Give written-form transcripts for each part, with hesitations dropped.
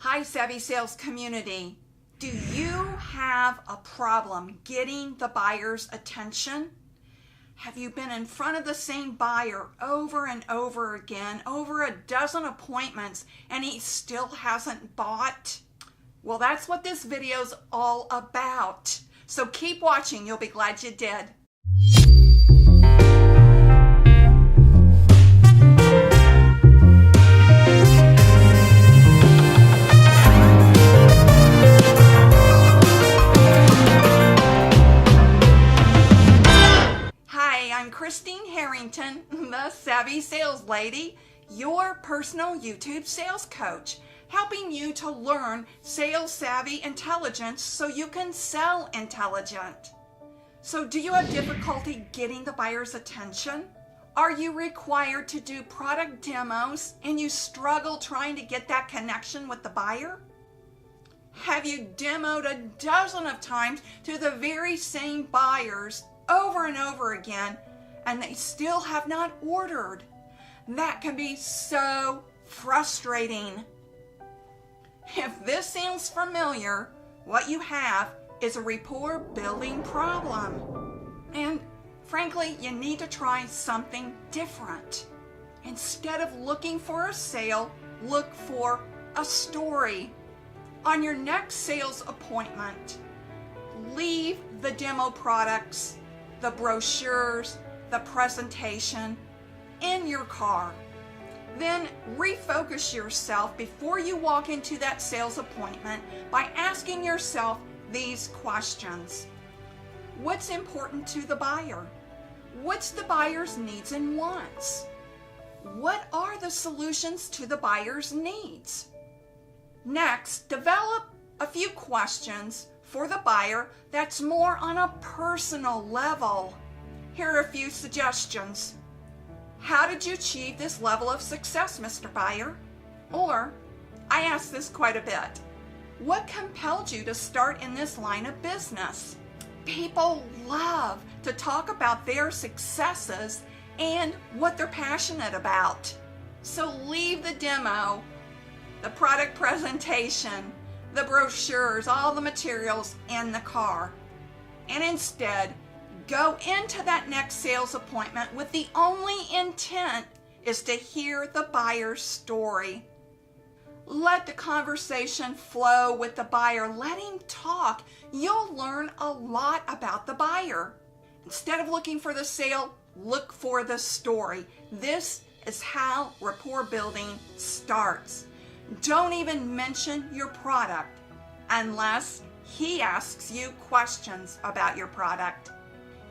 Hi, Savvy Sales community. Do you have a problem getting the buyer's attention? Have you been in front of the same buyer over and over again, over a dozen appointments, and he still hasn't bought? Well, that's what this video's all about. So keep watching, you'll be glad you did. Harrington, the Savvy Sales Lady, your personal YouTube sales coach, helping you to learn sales savvy intelligence so you can sell intelligent. So do you have difficulty getting the buyer's attention? Are you required to do product demos and you struggle trying to get that connection with the buyer? Have you demoed a dozen of times to the very same buyers over and over again and they still have not ordered? That can be so frustrating. If this sounds familiar, what you have is a rapport building problem. And frankly, you need to try something different. Instead of looking for a sale, look for a story. On your next sales appointment, leave the demo products, the brochures, the presentation in your car. Then refocus yourself before you walk into that sales appointment by asking yourself these questions. What's important to the buyer? What's the buyer's needs and wants? What are the solutions to the buyer's needs? Next, develop a few questions for the buyer that's more on a personal level. Here are a few suggestions. How did you achieve this level of success, Mr. Buyer? Or, I ask this quite a bit, what compelled you to start in this line of business? People love to talk about their successes and what they're passionate about. So leave the demo, the product presentation, the brochures, all the materials in the car, and instead go into that next sales appointment with the only intent is to hear the buyer's story. Let the conversation flow with the buyer. Let him talk. You'll learn a lot about the buyer. Instead of looking for the sale, look for the story. This is how rapport building starts. Don't even mention your product unless he asks you questions about your product.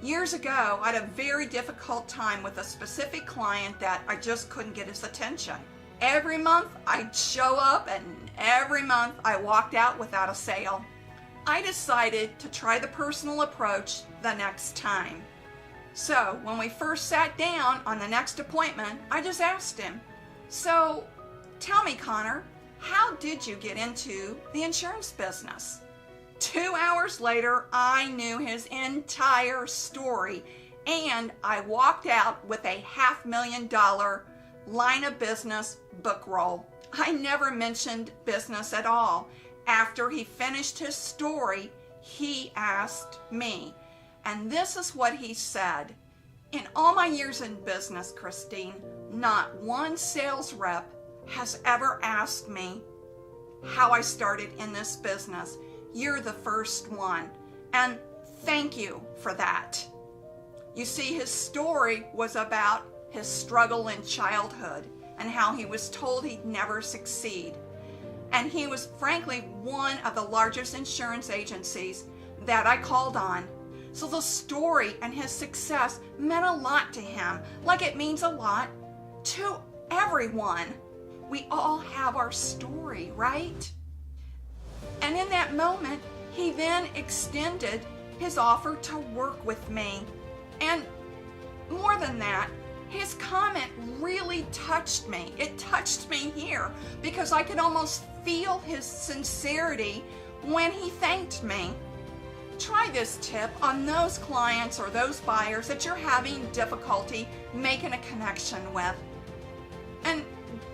Years ago, I had a very difficult time with a specific client that I just couldn't get his attention. Every month I'd show up and every month I walked out without a sale. I decided to try the personal approach the next time. So when we first sat down on the next appointment, I just asked him, "So tell me, Connor, how did you get into the insurance business?" 2 hours later, I knew his entire story, and I walked out with a $500,000 line of business book roll. I never mentioned business at all. After he finished his story, he asked me, and this is what he said. "In all my years in business, Christine, not one sales rep has ever asked me how I started in this business. You're the first one, and thank you for that." You see, his story was about his struggle in childhood and how he was told he'd never succeed. And he was frankly one of the largest insurance agencies that I called on. So the story and his success meant a lot to him, like it means a lot to everyone. We all have our story, right? And in that moment, he then extended his offer to work with me. And more than that, his comment really touched me. It touched me here because I could almost feel his sincerity when he thanked me. Try this tip on those clients or those buyers that you're having difficulty making a connection with. And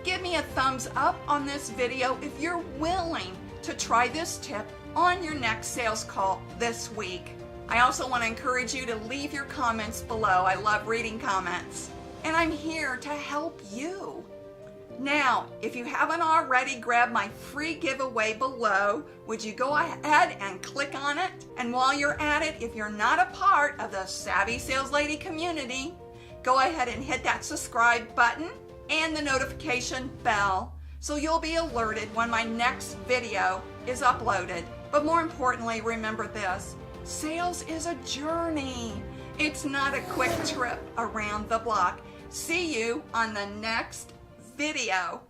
Give me a thumbs up on this video if you're willing to try this tip on your next sales call this week. I also want to encourage you to leave your comments below. I love reading comments. And I'm here to help you. Now, if you haven't already grabbed my free giveaway below, would you go ahead and click on it? And while you're at it, if you're not a part of the Savvy Sales Lady community, go ahead and hit that subscribe button and the notification bell so you'll be alerted when my next video is uploaded. But more importantly, remember this: sales is a journey. It's not a quick trip around the block. See you on the next video.